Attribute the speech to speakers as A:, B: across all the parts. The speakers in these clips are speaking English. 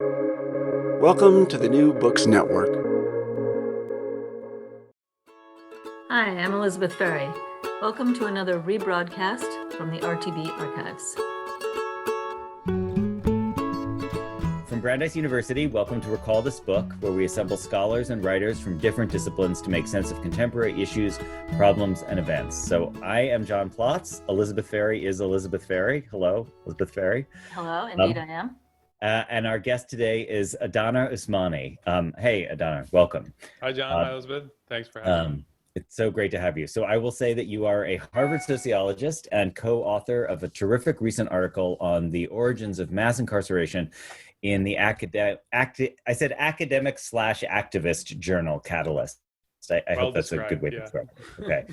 A: Welcome to the New Books Network.
B: Hi, I'm Elizabeth Ferry. Welcome to another rebroadcast from the RTB archives.
C: From Brandeis University, welcome to Recall This Book, where we assemble scholars and writers from different disciplines to make sense of contemporary issues, problems, and events. So I am John Plotz. Elizabeth Ferry is Elizabeth Ferry. Hello, Elizabeth Ferry.
B: Hello, indeed I am.
C: And our guest today is Adaner Usmani. Hey, Adaner, welcome.
D: Hi, John. Hi, Elizabeth. Thanks for having me.
C: It's so great to have you. So I will say that you are a Harvard sociologist and co-author of a terrific recent article on the origins of mass incarceration in the academic/activist journal Catalyst. I hope that's a good way to describe it. Okay.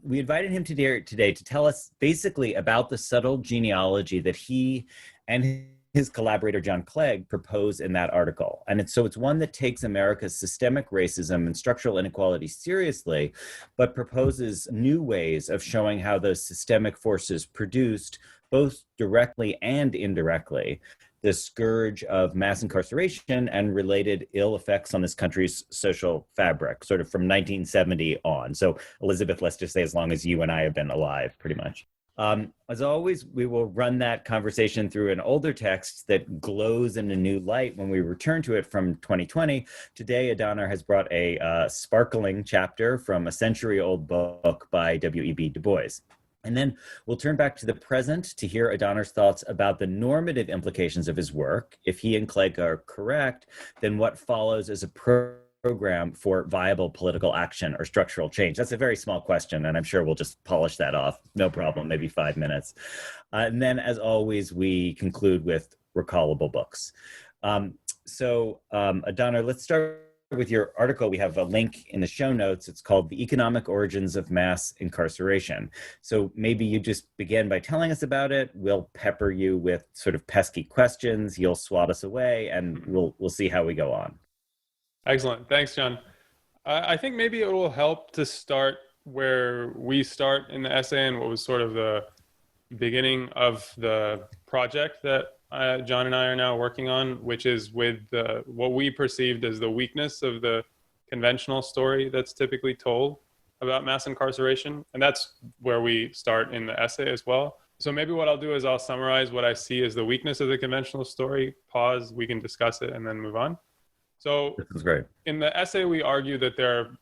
C: We invited him today to tell us basically about the subtle genealogy that he and his collaborator, John Clegg, propose in that article. And it's one that takes America's systemic racism and structural inequality seriously, but proposes new ways of showing how those systemic forces produced, both directly and indirectly, the scourge of mass incarceration and related ill effects on this country's social fabric, sort of from 1970 on. So Elizabeth, let's just say as long as you and I have been alive, pretty much. As always, we will run that conversation through an older text that glows in a new light when we return to it from 2020. Today, Adaner has brought a sparkling chapter from a century-old book by W.E.B. Du Bois. And then we'll turn back to the present to hear Adaner's thoughts about the normative implications of his work. If he and Clegg are correct, then what follows is a program for viable political action or structural change? That's a very small question, and I'm sure we'll just polish that off. No problem, maybe 5 minutes. And then, as always, we conclude with recallable books. Adaner, let's start with your article. We have a link in the show notes. It's called The Economic Origins of Mass Incarceration. So maybe you just begin by telling us about it. We'll pepper you with sort of pesky questions. You'll swat us away, and we'll see how we go on.
D: Excellent. Thanks, John. I think maybe it will help to start where we start in the essay and what was sort of the beginning of the project that John and I are now working on, which is with what we perceived as the weakness of the conventional story that's typically told about mass incarceration. And that's where we start in the essay as well. So maybe what I'll do is I'll summarize what I see as the weakness of the conventional story, pause, we can discuss it, and then move on. So
C: this is great.
D: In the essay, we argue that there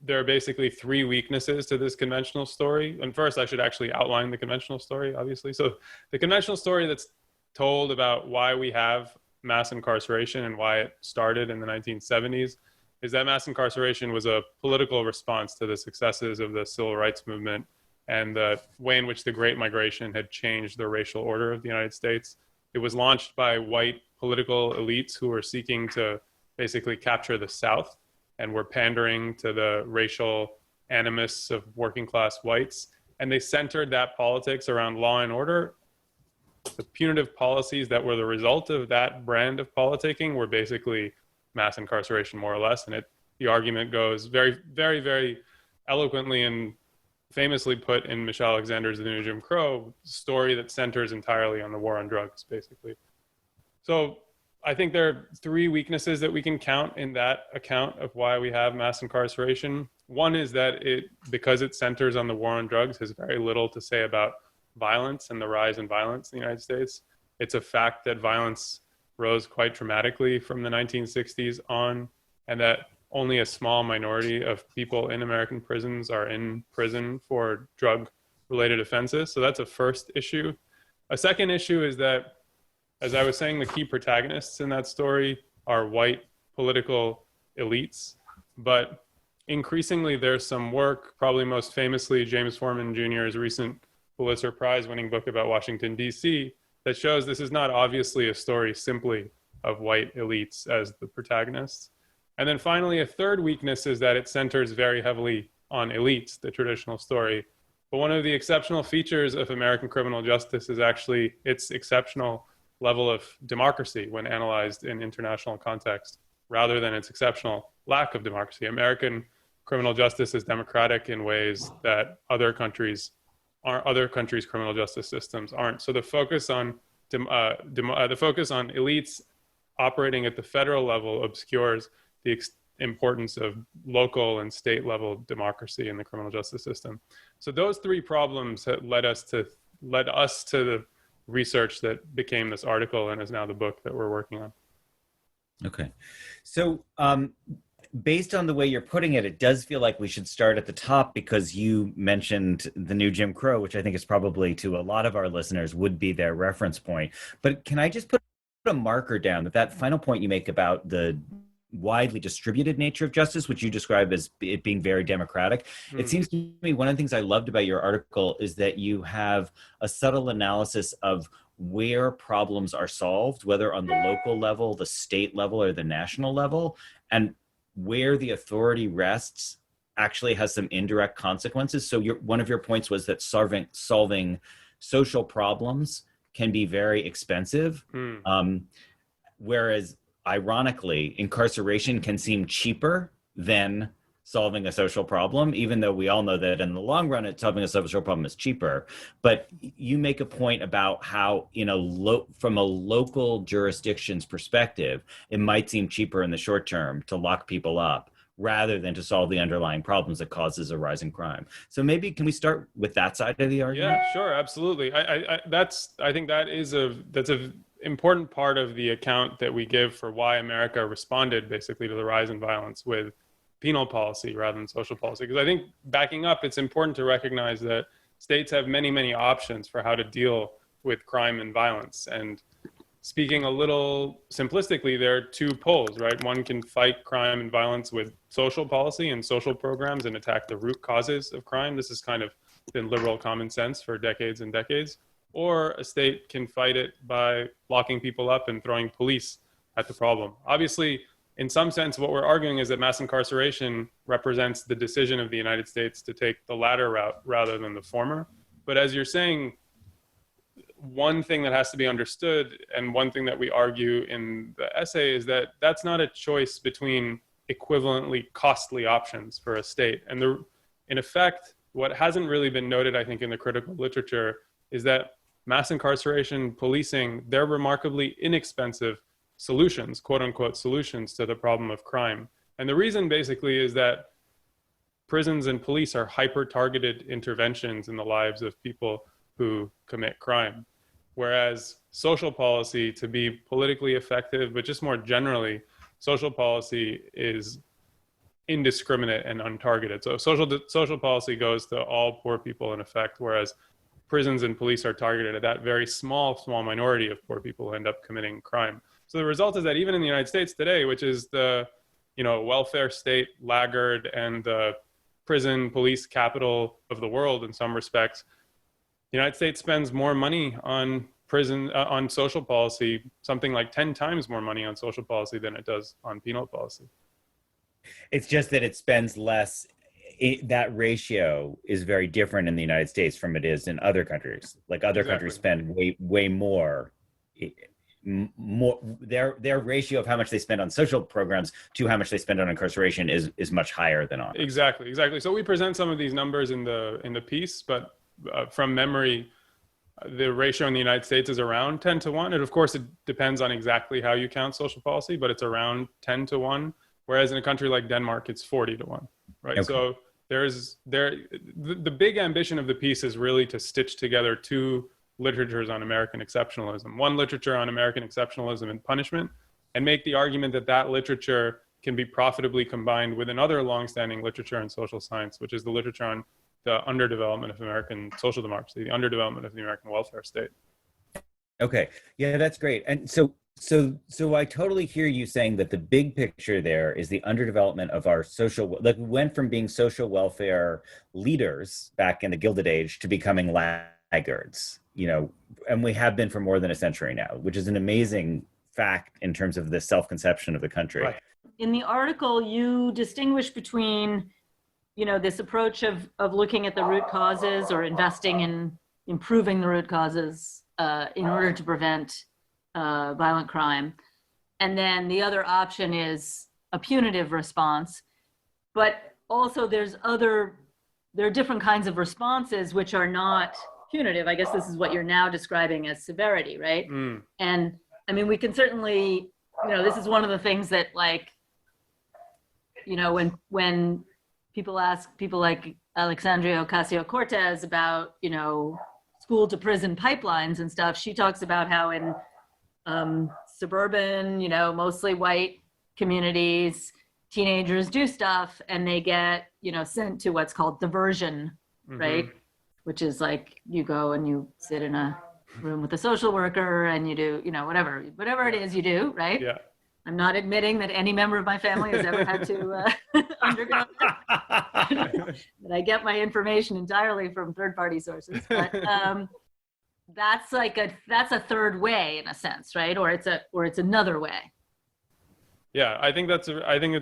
D: are basically three weaknesses to this conventional story. And first, I should actually outline the conventional story, obviously. So the conventional story that's told about why we have mass incarceration and why it started in the 1970s is that mass incarceration was a political response to the successes of the civil rights movement and the way in which the Great Migration had changed the racial order of the United States. It was launched by white political elites who were seeking to basically capture the South and were pandering to the racial animus of working class whites. And they centered that politics around law and order. The punitive policies that were the result of that brand of politicking were basically mass incarceration, more or less. And the argument goes very, very, very eloquently and famously put in Michelle Alexander's The New Jim Crow, story that centers entirely on the war on drugs, basically. So I think there are three weaknesses that we can count in that account of why we have mass incarceration. One is that because it centers on the war on drugs, has very little to say about violence and the rise in violence in the United States. It's a fact that violence rose quite dramatically from the 1960s on, and that only a small minority of people in American prisons are in prison for drug-related offenses. So that's a first issue. A second issue is that, as I was saying, the key protagonists in that story are white political elites, but increasingly there's some work, probably most famously James Forman Jr.'s recent Pulitzer Prize-winning book about Washington, D.C., that shows this is not obviously a story simply of white elites as the protagonists. And then finally, a third weakness is that it centers very heavily on elites, the traditional story. But one of the exceptional features of American criminal justice is actually its exceptional level of democracy when analyzed in international context, rather than its exceptional lack of democracy. American criminal justice is democratic in ways that other countries' criminal justice systems aren't. So the focus on elites operating at the federal level obscures the importance of local and state level democracy in the criminal justice system. So those three problems that led us to the research that became this article and is now the book that we're working on.
C: Okay. So based on the way you're putting it, it does feel like we should start at the top, because you mentioned the new Jim Crow, which I think is probably, to a lot of our listeners, would be their reference point. But can I just put a marker down that final point you make about the widely distributed nature of justice, which you describe as it being very democratic? It seems to me one of the things I loved about your article is that you have a subtle analysis of where problems are solved, whether on the local level, the state level, or the national level, and where the authority rests actually has some indirect consequences. So one of your points was that solving social problems can be very expensive, whereas ironically, incarceration can seem cheaper than solving a social problem, even though we all know that in the long run, solving a social problem is cheaper. But you make a point about how, from a local jurisdiction's perspective, it might seem cheaper in the short term to lock people up rather than to solve the underlying problems that causes a rise in crime. So maybe can we start with that side of the argument?
D: Yeah, sure, absolutely. I think that's a important part of the account that we give for why America responded basically to the rise in violence with penal policy rather than social policy. Because I think, backing up, it's important to recognize that states have many, many options for how to deal with crime and violence. And speaking a little simplistically, there are two poles, right? One can fight crime and violence with social policy and social programs and attack the root causes of crime. This has kind of been liberal common sense for decades and decades. Or a state can fight it by locking people up and throwing police at the problem. Obviously, in some sense, what we're arguing is that mass incarceration represents the decision of the United States to take the latter route rather than the former. But as you're saying, one thing that has to be understood, and one thing that we argue in the essay, is that that's not a choice between equivalently costly options for a state. And in effect, what hasn't really been noted, I think, in the critical literature is that mass incarceration, policing, they're remarkably inexpensive solutions, quote unquote solutions to the problem of crime. And the reason basically is that prisons and police are hyper-targeted interventions in the lives of people who commit crime. Whereas social policy, to be politically effective, but just more generally, social policy is indiscriminate and untargeted. So social policy goes to all poor people in effect, whereas prisons and police are targeted at that very small minority of poor people who end up committing crime. So the result is that even in the United States today, which is the welfare state laggard and the prison police capital of the world in some respects, the United States spends more money on on social policy, something like 10 times more money on social policy than it does on penal policy.
C: It's just that it spends less. That ratio is very different in the United States from it is in other countries. Like other countries spend way more. Their ratio of how much they spend on social programs to how much they spend on incarceration is much higher than ours.
D: Exactly. So we present some of these numbers in the piece, but from memory, the ratio in the United States is around 10 to 1. And of course, it depends on exactly how you count social policy, but it's around 10 to 1. Whereas in a country like Denmark, it's 40 to 1, right? Okay. So the big ambition of the piece is really to stitch together two literatures on American exceptionalism. One literature on American exceptionalism and punishment, and make the argument that that literature can be profitably combined with another longstanding literature in social science, which is the literature on the underdevelopment of American social democracy, the underdevelopment of the American welfare state.
C: Okay, yeah, that's great. And so I totally hear you saying that the big picture there is the underdevelopment of our social, like we went from being social welfare leaders back in the Gilded Age to becoming laggards, and we have been for more than a century now, which is an amazing fact in terms of the self-conception of the country. Right.
B: In the article, you distinguish between, this approach of looking at the root causes or investing in improving the root causes in order to prevent violent crime. And then the other option is a punitive response. But also there are different kinds of responses which are not punitive. I guess this is what you're now describing as severity, right? And I mean, we can certainly this is one of the things that, like, when people ask people like Alexandria Ocasio-Cortez about, school to prison pipelines and stuff, she talks about how in suburban, mostly white communities, teenagers do stuff and they get, sent to what's called diversion, right? Which is like you go and you sit in a room with a social worker and you do, whatever it is you do, right?
D: Yeah.
B: I'm not admitting that any member of my family has ever had to undergo that. But I get my information entirely from third-party sources. But that's a third way in a sense, right? Or it's another way.
D: Yeah, I think it's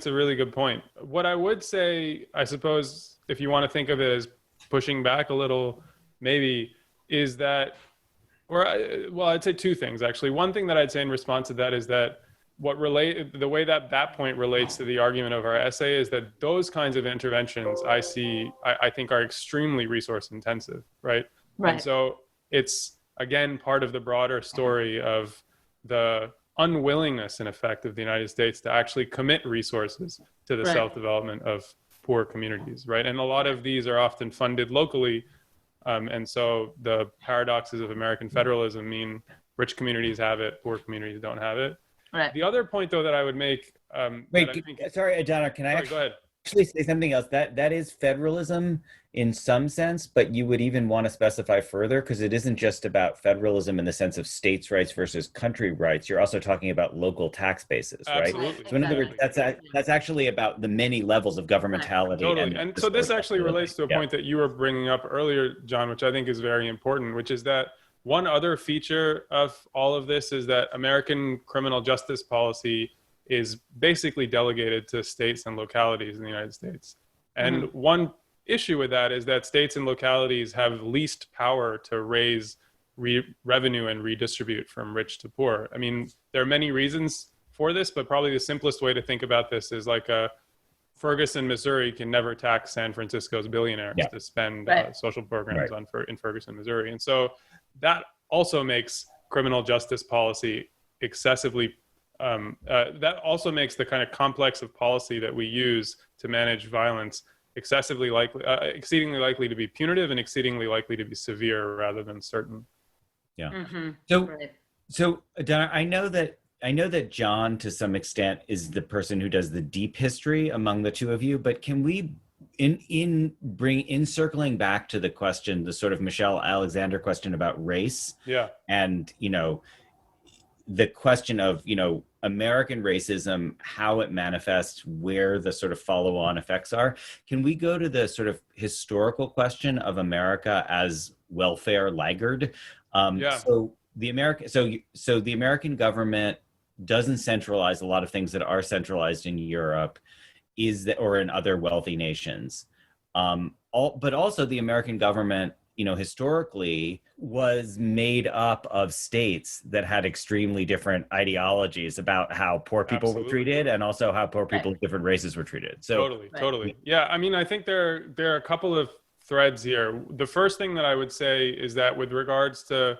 D: a really good point. What I would say, I suppose, if you want to think of it as pushing back a little, maybe, is that, I'd say two things actually. One thing that I'd say in response to that is that the way that point relates to the argument of our essay is that those kinds of interventions I think are extremely resource intensive, right?
B: Right.
D: And so it's, again, part of the broader story of the unwillingness, in effect, of the United States to actually commit resources to the self-development of poor communities, right? And a lot of these are often funded locally. And so the paradoxes of American federalism mean rich communities have it, poor communities don't have it.
B: Right.
D: The other point, though, that I would make...
C: Sorry, Adaner, can I
D: go ahead.
C: actually say something else? That is federalism in some sense, but you would even want to specify further, because it isn't just about federalism in the sense of states' rights versus country rights. You're also talking about local tax bases, right?
D: Absolutely.
C: So in other words, that's actually about the many levels of governmentality.
D: Totally. And so this actually relates to a point that you were bringing up earlier, John, which I think is very important, which is that one other feature of all of this is that American criminal justice policy is basically delegated to states and localities in the United States. And one issue with that is that states and localities have least power to raise revenue and redistribute from rich to poor. I mean, there are many reasons for this, but probably the simplest way to think about this is like Ferguson, Missouri can never tax San Francisco's billionaires to spend social programs in Ferguson, Missouri. And so that also makes criminal justice policy excessively, that also makes the kind of complex of policy that we use to manage violence exceedingly likely to be punitive and exceedingly likely to be severe rather than certain.
C: Yeah. So Adaner, I know that John, to some extent, is the person who does the deep history among the two of you, but can we, in circling back to the question, the sort of Michelle Alexander question about race, and the question of American racism, how it manifests, where the sort of follow-on effects are, can we go to the sort of historical question of America as welfare laggard? So the American government doesn't centralize a lot of things that are centralized in Europe, or in other wealthy nations. But also the American government, historically was made up of states that had extremely different ideologies about how poor people were treated, and also how poor people of different races were treated. So
D: Totally. Yeah, I mean, I think there are a couple of threads here. The first thing that I would say is that with regards to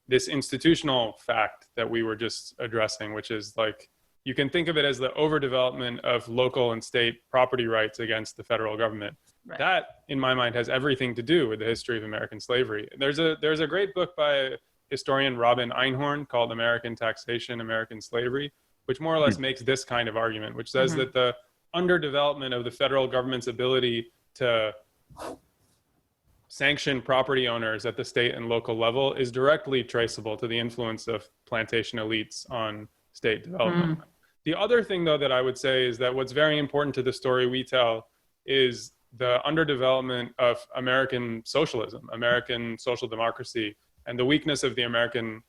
D: this institutional fact that we were just addressing, which is like, you can think of it as the overdevelopment of local and state property rights against the federal government. Right. That, in my mind, has everything to do with the history of American slavery. There's a great book by historian Robin Einhorn called American Taxation, American Slavery, which more or less makes this kind of argument, which says that the underdevelopment of the federal government's ability to sanction property owners at the state and local level is directly traceable to the influence of plantation elites on state development. The other thing, though, that I would say is that what's very important to the story we tell is the underdevelopment of American socialism, American social democracy, and the weakness of the American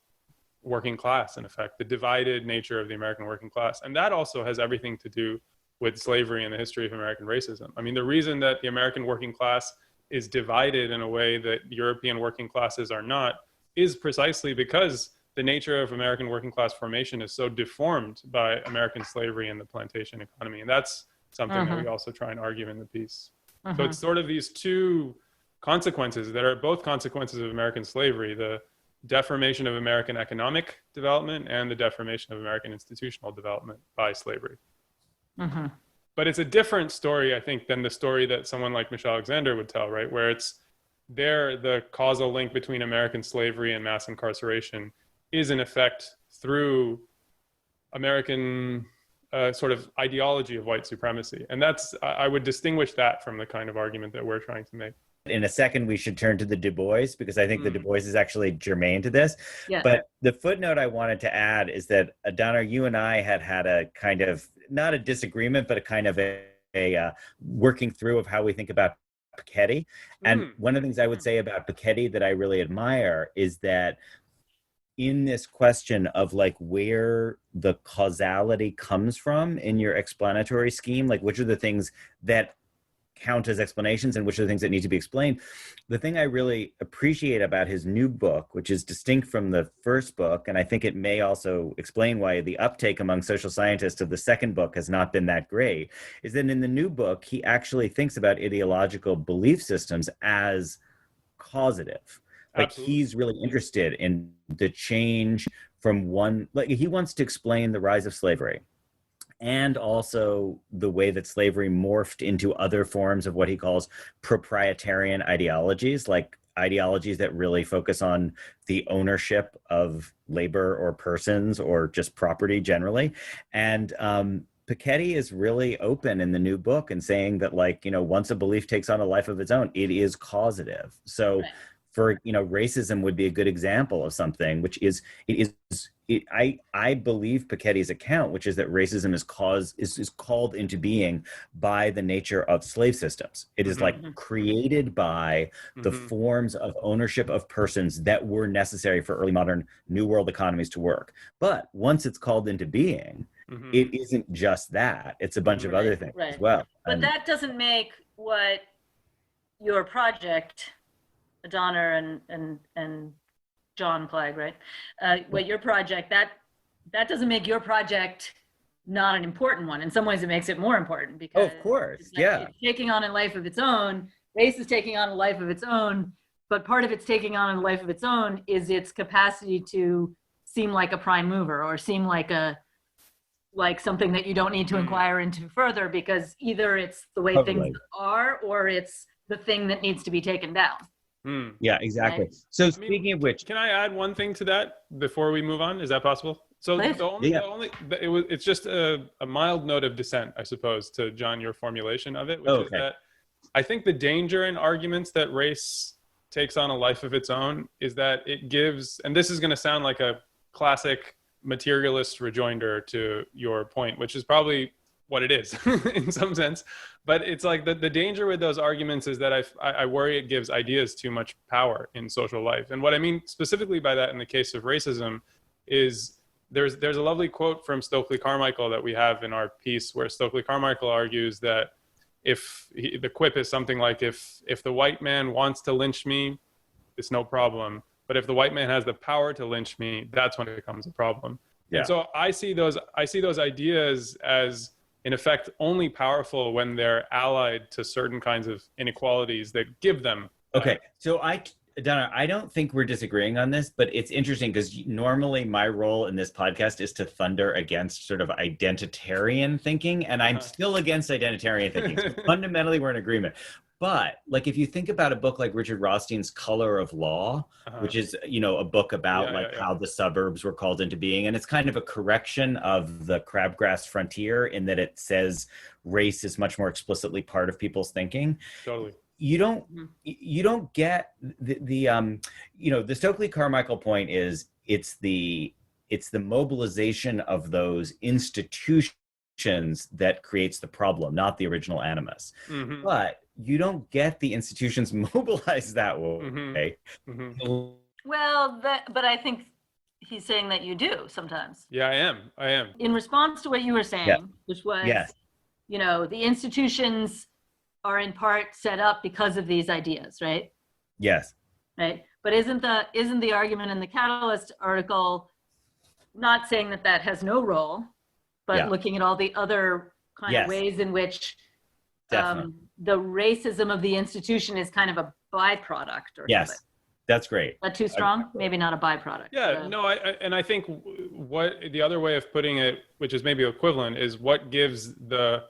D: working class, in effect, the divided nature of the American working class. And that also has everything to do with slavery and the history of American racism. I mean, the reason that the American working class is divided in a way that European working classes are not is precisely because the nature of American working class formation is so deformed by American slavery and the plantation economy. And that's something that we also try and argue in the piece. So it's sort of these two consequences that are both consequences of American slavery, the deformation of American economic development and the deformation of American institutional development by slavery.
B: Mm-hmm.
D: But it's a different story, I think, than the story that someone like Michelle Alexander would tell, right? Where it's there, the causal link between American slavery and mass incarceration is in effect through American sort of ideology of white supremacy. And that's, I would distinguish that from the kind of argument that we're trying to make.
C: In a second, we should turn to the Du Bois, because I think the Du Bois is actually germane to this.
B: Yeah.
C: But the footnote I wanted to add is that, Adaner, you and I had a kind of, not a disagreement, but a kind of a working through of how we think about Piketty. And one of the things I would say about Piketty that I really admire is that in this question of like where the causality comes from in your explanatory scheme, like which are the things that count as explanations and which are the things that need to be explained. The thing I really appreciate about his new book, which is distinct from the first book, and I think it may also explain why the uptake among social scientists of the second book has not been that great, is that in the new book, he actually thinks about ideological belief systems as causative. Like
D: Absolutely.
C: He's really interested in the change from one, like he wants to explain the rise of slavery and also the way that slavery morphed into other forms of what he calls proprietarian ideologies, like ideologies that really focus on the ownership of labor or persons or just property generally. And Piketty is really open in the new book and saying that, like, you know, once a belief takes on a life of its own, it is causative. So
B: Right.
C: For, you know, racism would be a good example of something, which is, I believe Piketty's account, which is that racism is called into being by the nature of slave systems. It is like created by the forms of ownership of persons that were necessary for early modern New World economies to work. But once it's called into being, it isn't just that. It's a bunch of other things as well.
B: But that doesn't make what your project, Adaner and John Clegg, right? What your project, that doesn't make your project not an important one. In some ways, it makes it more important because
C: of course,
B: it's taking on a life of its own. Race is taking on a life of its own, but part of its taking on a life of its own is its capacity to seem like a prime mover or seem like something that you don't need to inquire into further because either it's the way things are or it's the thing that needs to be taken down.
C: Yeah, exactly. Right. So speaking of which,
D: can I add one thing to that before we move on? Is that possible? So it's just a mild note of dissent, I suppose, to John, your formulation of it, which is that I think the danger in arguments that race takes on a life of its own is that it gives, and this is going to sound like a classic materialist rejoinder to your point, which is probably what it is in some sense. But it's like the danger with those arguments is that I worry it gives ideas too much power in social life. And what I mean specifically by that in the case of racism is there's a lovely quote from Stokely Carmichael that we have in our piece where Stokely Carmichael argues that the quip is something like, if the white man wants to lynch me, it's no problem. But if the white man has the power to lynch me, that's when it becomes a problem. Yeah. And so I see those ideas as, in effect, only powerful when they're allied to certain kinds of inequalities that give them.
C: Okay, so Adaner, I don't think we're disagreeing on this, but it's interesting because normally my role in this podcast is to thunder against sort of identitarian thinking, and I'm still against identitarian thinking. So fundamentally, we're in agreement. But like, if you think about a book like Richard Rothstein's Color of Law, which is, you know, a book about how the suburbs were called into being, and it's kind of a correction of the crabgrass frontier in that it says race is much more explicitly part of people's thinking.
D: Totally.
C: You don't get the Stokely Carmichael point is it's the mobilization of those institutions that creates the problem, not the original animus. But you don't get the institutions mobilized that way.
B: Well, but I think he's saying that you do sometimes.
D: Yeah, I am.
B: In response to what you were saying, which was, you know, the institutions are in part set up because of these ideas, right?
C: Yes.
B: Right. But isn't the argument in the Catalyst article not saying that has no role, but looking at all the other kind of ways in which the racism of the institution is kind of a byproduct or something?
C: That's great.
B: Is that too strong? Maybe not a byproduct.
D: Yeah, no, I think what the other way of putting it, which is maybe equivalent, is what gives those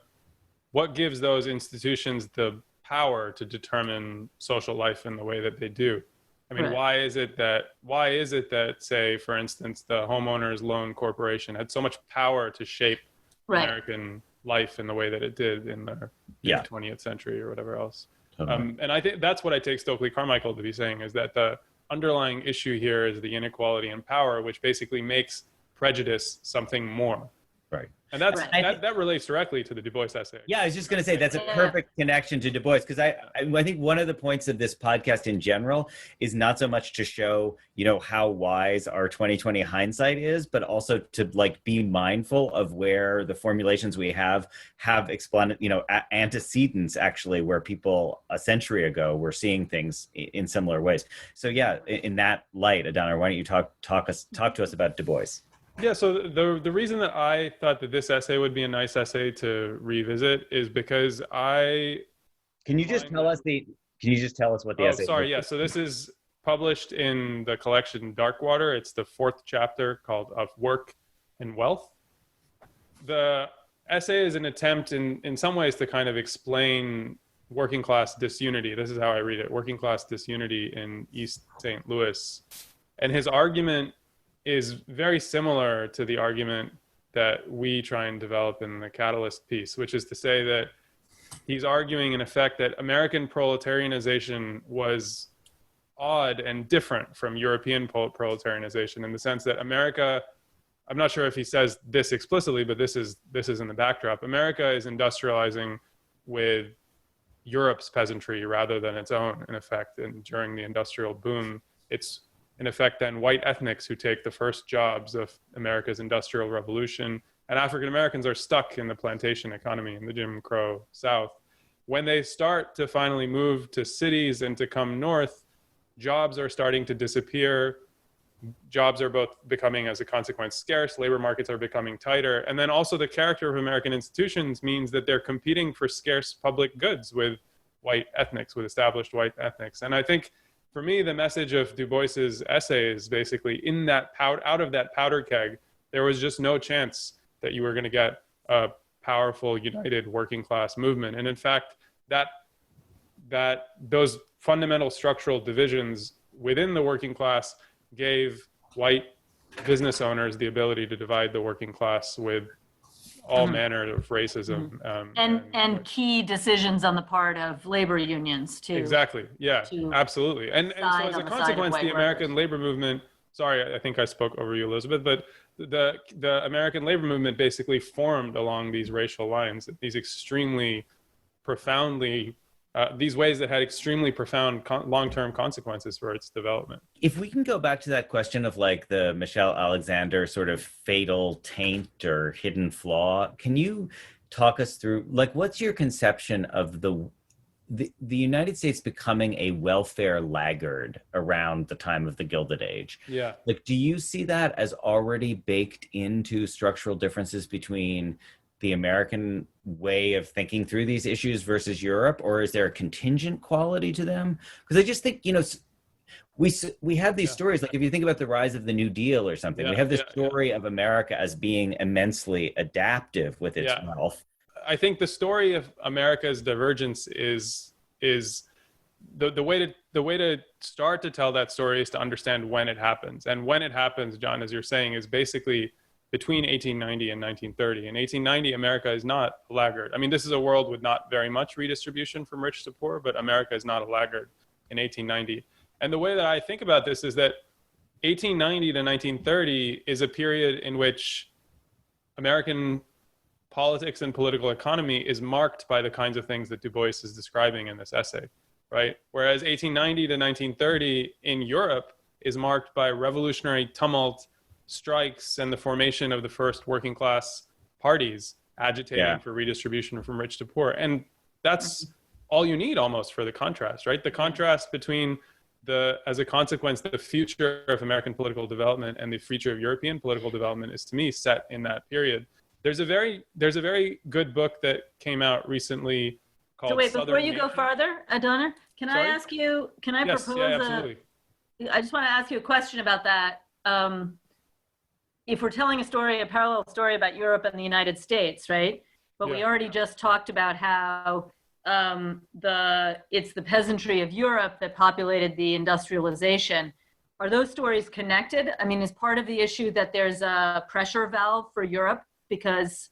D: institutions the power to determine social life in the way that they do. I mean, why is it that, say, for instance, the Homeowners Loan Corporation had so much power to shape American life in the way that it did in the 20th century or whatever else? And I think that's what I take Stokely Carmichael to be saying, is that the underlying issue here is the inequality in power, which basically makes prejudice something more.
C: Right.
D: And that relates directly to the Du Bois essay.
C: Yeah, I was just going to say that's a perfect connection to Du Bois, because I think one of the points of this podcast in general is not so much to show, how wise our 2020 hindsight is, but also to be mindful of where the formulations we have antecedents actually, where people a century ago were seeing things in similar ways. So yeah, in that light, Adaner, why don't you talk to us about Du Bois?
D: Yeah, so the reason that I thought that this essay would be a nice essay to revisit is because Can you just tell us what the essay is? Sorry, yeah. So this is published in the collection Darkwater. It's the 4th chapter called Of Work and Wealth. The essay is an attempt in some ways to kind of explain working class disunity. This is how I read it: working class disunity in East St. Louis. And his argument is very similar to the argument that we try and develop in the Catalyst piece, which is to say that he's arguing in effect that American proletarianization was odd and different from European proletarianization, in the sense that America, I'm not sure if he says this explicitly, but this is in the backdrop. America is industrializing with Europe's peasantry rather than its own, in effect. And during the industrial boom, it's in effect then white ethnics who take the first jobs of America's industrial revolution, and African Americans are stuck in the plantation economy in the Jim Crow South. When they start to finally move to cities and to come north, jobs are starting to disappear. Jobs are both becoming, as a consequence, scarce. Labor markets are becoming tighter. And then also the character of American institutions means that they're competing for scarce public goods with white ethnics, with established white ethnics. And I think, for me, the message of Du Bois's essay is basically out of that powder keg, there was just no chance that you were going to get a powerful, united working class movement. And in fact, that those fundamental structural divisions within the working class gave white business owners the ability to divide the working class with all manner of racism.
B: And key decisions on the part of labor unions too.
D: Exactly, yeah, absolutely. And so as a consequence, the American labor movement, sorry, I think I spoke over you, Elizabeth, but the American labor movement basically formed along these racial lines, these extremely profoundly, these ways that had extremely profound long-term consequences for its development.
C: If we can go back to that question of the Michelle Alexander sort of fatal taint or hidden flaw, can you talk us through, what's your conception of the United States becoming a welfare laggard around the time of the Gilded Age?
D: Yeah.
C: Do you see that as already baked into structural differences between the American way of thinking through these issues versus Europe, or is there a contingent quality to them? Because I just think, we have these stories, if you think about the rise of the New Deal or something, we have this story of America as being immensely adaptive with its wealth.
D: I think the story of America's divergence is the way to start to tell that story is to understand when it happens. And when it happens, John, as you're saying, is basically between 1890 and 1930. In 1890, America is not a laggard. I mean, this is a world with not very much redistribution from rich to poor, but America is not a laggard in 1890. And the way that I think about this is that 1890 to 1930 is a period in which American politics and political economy is marked by the kinds of things that Du Bois is describing in this essay, right? Whereas 1890 to 1930 in Europe is marked by revolutionary tumult, strikes, and the formation of the first working class parties agitating for redistribution from rich to poor. And that's all you need almost for the contrast, right? The contrast between as a consequence, the future of American political development and the future of European political development is, to me, set in that period. There's a very good book that came out recently called
B: before you go farther, Adaner, can I ask you, propose I just want to ask you a question about that. If we're telling a story, a parallel story about Europe and the United States, right? But we already just talked about how it's the peasantry of Europe that populated the industrialization. Are those stories connected? I mean, is part of the issue that there's a pressure valve for Europe because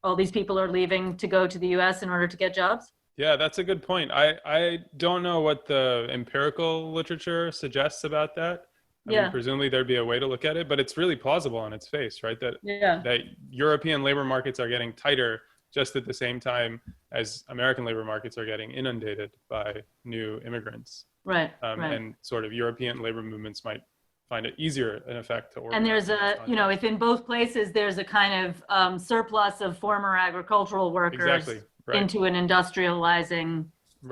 B: all these people are leaving to go to the US in order to get jobs?
D: Yeah, that's a good point. I don't know what the empirical literature suggests about that. I mean, presumably there'd be a way to look at it, but it's really plausible on its face, right? That European labor markets are getting tighter just at the same time as American labor markets are getting inundated by new immigrants.
B: Right.
D: And sort of European labor movements might find it easier, in effect, to organize.
B: And there's if in both places there's a kind of surplus of former agricultural workers into an industrializing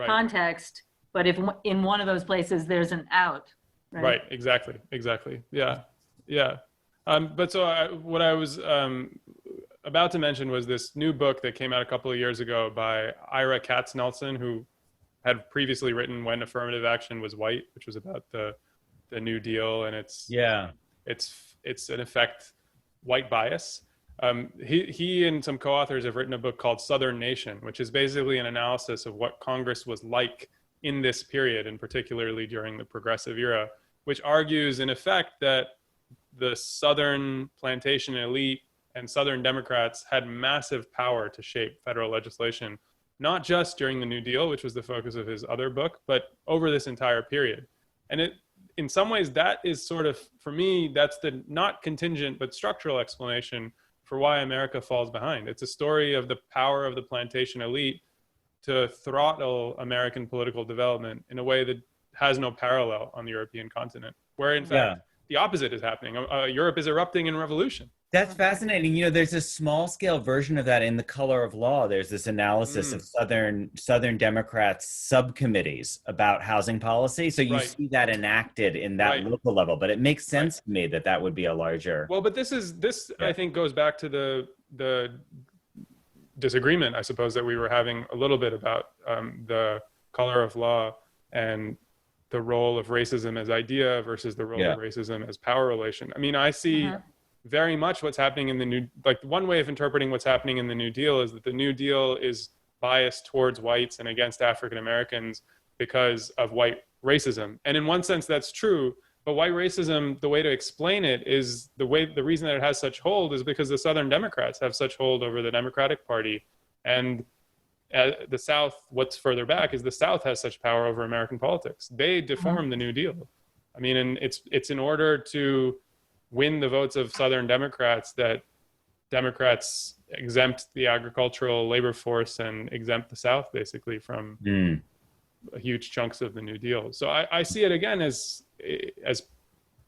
B: context, but if in one of those places there's an out.
D: Right. Exactly. Yeah. But so what I was about to mention was this new book that came out a couple of years ago by Ira Katz-Nelson, who had previously written When Affirmative Action Was White, which was about the New Deal, and it's in effect white bias. He and some co-authors have written a book called Southern Nation, which is basically an analysis of what Congress was like in this period, and particularly during the Progressive era, which argues in effect that the Southern plantation elite and Southern Democrats had massive power to shape federal legislation, not just during the New Deal, which was the focus of his other book, but over this entire period. And in some ways, that is sort of, for me, that's the not contingent but structural explanation for why America falls behind. It's a story of the power of the plantation elite to throttle American political development in a way that has no parallel on the European continent, where in fact the opposite is happening. Europe is erupting in revolution.
C: That's fascinating. There's a small scale version of that in The Color of Law. There's this analysis of Southern Democrats subcommittees about housing policy. So you see that enacted in that local level, but it makes sense to me that would be a larger.
D: Well, but this I think goes back to the disagreement, I suppose, that we were having a little bit about The Color of Law and the role of racism as idea versus the role of racism as power relation. I mean, I see very much what's happening in the new, like one way of interpreting what's happening in the New Deal is that the New Deal is biased towards whites and against African Americans because of white racism. And in one sense, that's true. But white racism, the way to explain it is the reason that it has such hold is because the Southern Democrats have such hold over the Democratic Party. And the South, what's further back is the South has such power over American politics. They deformed the New Deal. I mean, and it's in order to win the votes of Southern Democrats that Democrats exempt the agricultural labor force and exempt the South basically from huge chunks of the New Deal. So I see it again as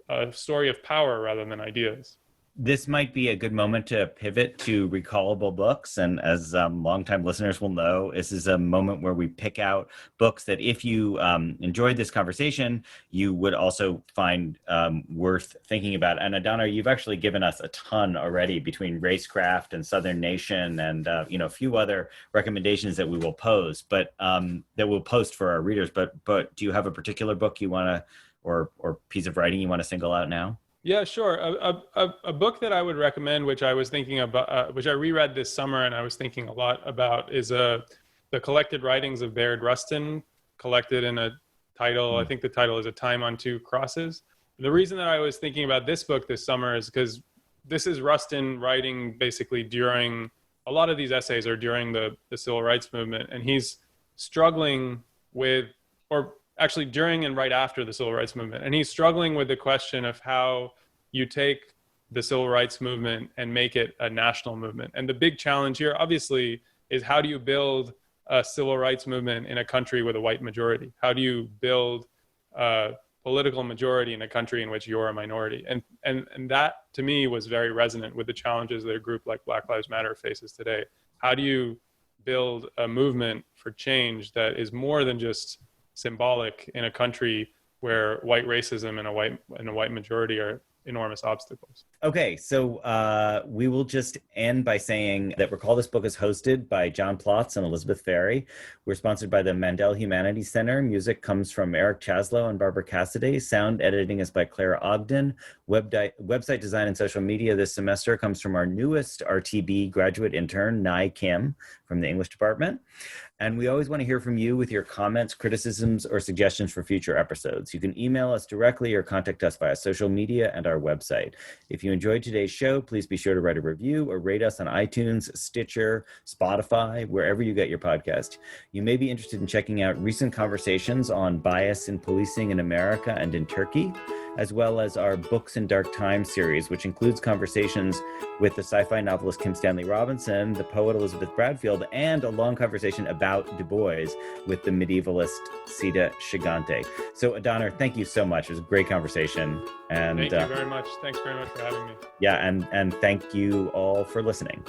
D: a story of power rather than ideas.
C: This might be a good moment to pivot to recallable books. And as longtime listeners will know, this is a moment where we pick out books that if you enjoyed this conversation, you would also find worth thinking about. And Adaner, you've actually given us a ton already between Racecraft and Southern Nation and a few other recommendations that we will post, but that we'll post for our readers. But do you have a particular book you want to, or piece of writing you want to single out now?
D: Yeah, sure. A book that I would recommend, which I was thinking about, which I reread this summer and I was thinking a lot about, is the collected writings of Bayard Rustin, collected in a title. I think the title is A Time on Two Crosses. The reason that I was thinking about this book this summer is because this is Rustin writing basically during, a lot of these essays are during the civil rights movement, and he's struggling with, or actually during and right after the civil rights movement. And he's struggling with the question of how you take the civil rights movement and make it a national movement. And the big challenge here, obviously, is how do you build a civil rights movement in a country with a white majority? How do you build a political majority in a country in which you're a minority? And that, to me, was very resonant with the challenges that a group like Black Lives Matter faces today. How do you build a movement for change that is more than just symbolic in a country where white racism and a white majority are enormous obstacles?
C: Okay, so we will just end by saying that Recall This Book is hosted by John Plotz and Elizabeth Ferry. We're sponsored by the Mandel Humanities Center. Music comes from Eric Chaslow and Barbara Cassidy. Sound editing is by Claire Ogden. Website design and social media this semester comes from our newest RTB graduate intern, Nai Kim, from the English department. And we always want to hear from you with your comments, criticisms, or suggestions for future episodes. You can email us directly or contact us via social media and our website. If you enjoyed today's show, please be sure to write a review or rate us on iTunes, Stitcher, Spotify, wherever you get your podcast. You may be interested in checking out recent conversations on bias in policing in America and in Turkey, as well as our Books in Dark Times series, which includes conversations with the sci-fi novelist Kim Stanley Robinson, the poet Elizabeth Bradfield, and a long conversation about Du Bois with the medievalist Sita Shigante. So Adaner, thank you so much. It was a great conversation. And
D: thank you very much. Thanks very much for having me.
C: Yeah, and thank you all for listening.